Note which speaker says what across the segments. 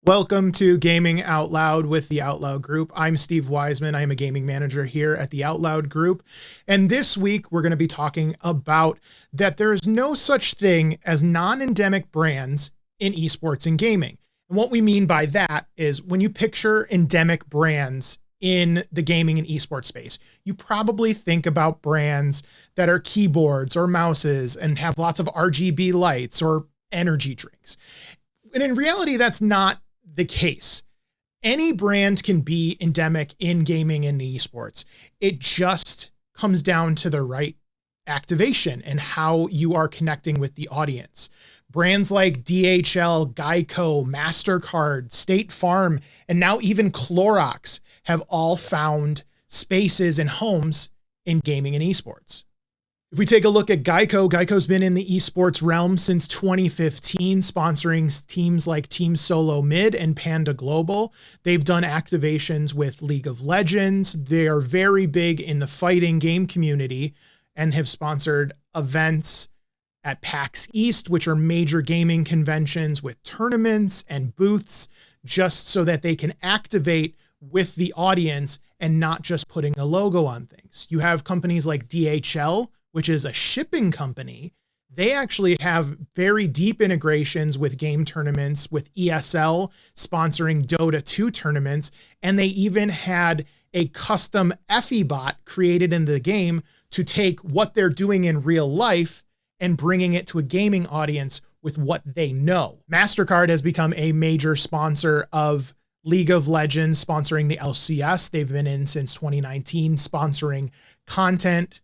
Speaker 1: Welcome to Gaming Out Loud with the Outloud Group. I'm Steve Wiseman. I am a gaming manager here at the Outloud Group. And this week, we're going to be talking about that there is no such thing as non-endemic brands in esports and gaming. And what we mean by that is when you picture endemic brands in the gaming and esports space, you probably think about brands that are keyboards or mouses and have lots of RGB lights or energy drinks. And in reality, that's not the case. Any brand can be endemic in gaming and esports. It just comes down to the right activation and how you are connecting with the audience. Brands like DHL, Geico, MasterCard, State Farm, and now even Clorox have all found spaces and homes in gaming and esports. If we take a look at Geico, Geico's been in the esports realm since 2015, sponsoring teams like Team Solo Mid and Panda Global. They've done activations with League of Legends. They are very big in the fighting game community and have sponsored events at PAX East, which are major gaming conventions with tournaments and booths, just so that they can activate with the audience and not just putting a logo on things. You have companies like DHL, which is a shipping company. They actually have very deep integrations with game tournaments, with ESL sponsoring Dota 2 tournaments, and they even had a custom Effie bot created in the game to take what they're doing in real life and bringing it to a gaming audience with what they know. MasterCard has become a major sponsor of League of Legends, sponsoring the LCS. They've been in since 2019, sponsoring content,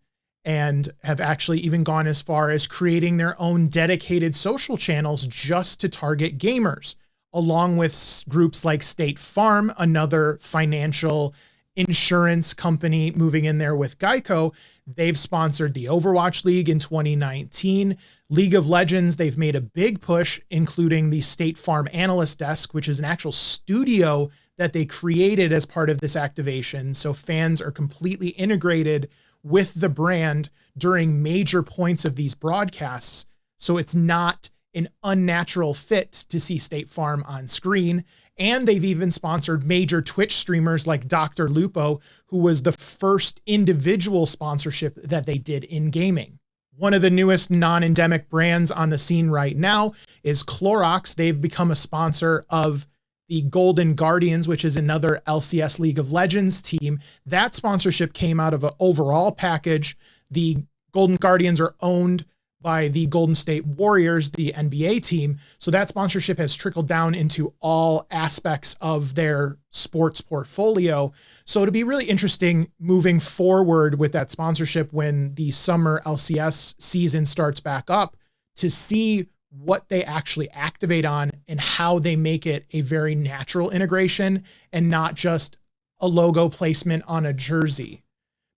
Speaker 1: and have actually even gone as far as creating their own dedicated social channels just to target gamers, along with groups like State Farm, another financial insurance company moving in there with Geico. They've sponsored the Overwatch League in 2019. League of Legends, they've made a big push, including the State Farm Analyst Desk, which is an actual studio that they created as part of this activation. So fans are completely integrated with the brand during major points of these broadcasts. So it's not an unnatural fit to see State Farm on screen. And they've even sponsored major Twitch streamers like Dr. Lupo, who was the first individual sponsorship that they did in gaming. One of the newest non-endemic brands on the scene right now is Clorox. They've become a sponsor of the Golden Guardians, which is another LCS League of Legends team. That sponsorship came out of an overall package. The Golden Guardians are owned by the Golden State Warriors, the NBA team. So that sponsorship has trickled down into all aspects of their sports portfolio. So it'll be really interesting moving forward with that sponsorship when the summer LCS season starts back up to see what they actually activate on and how they make it a very natural integration and not just a logo placement on a jersey.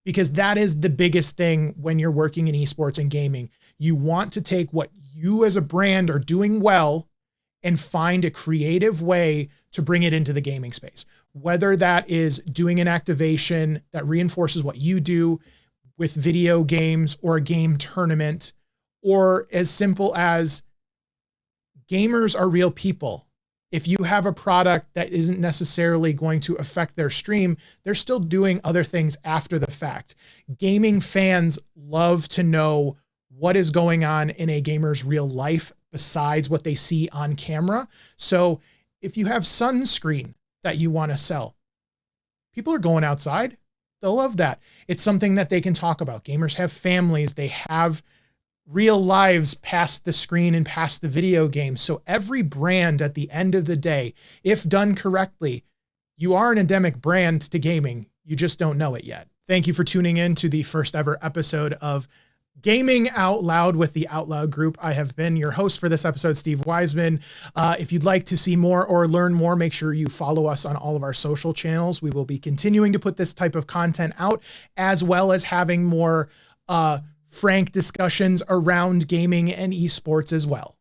Speaker 1: Because that is the biggest thing when you're working in esports and gaming. You want to take what you as a brand are doing well and find a creative way to bring it into the gaming space. Whether that is doing an activation that reinforces what you do with video games or a game tournament, or as simple as gamers are real people. If you have a product that isn't necessarily going to affect their stream, they're still doing other things after the fact. Gaming fans love to know what is going on in a gamer's real life besides what they see on camera. So if you have sunscreen that you want to sell, people are going outside. They'll love that. It's something that they can talk about. Gamers have families. They have real lives past the screen and past the video game. So every brand at the end of the day, if done correctly, you are an endemic brand to gaming. You just don't know it yet. Thank you for tuning in to the first ever episode of Gaming Out Loud with the Outloud Group. I have been your host for this episode, Steve Wiseman. If you'd like to see more or learn more, make sure you follow us on all of our social channels. We will be continuing to put this type of content out, as well as having more frank discussions around gaming and esports as well.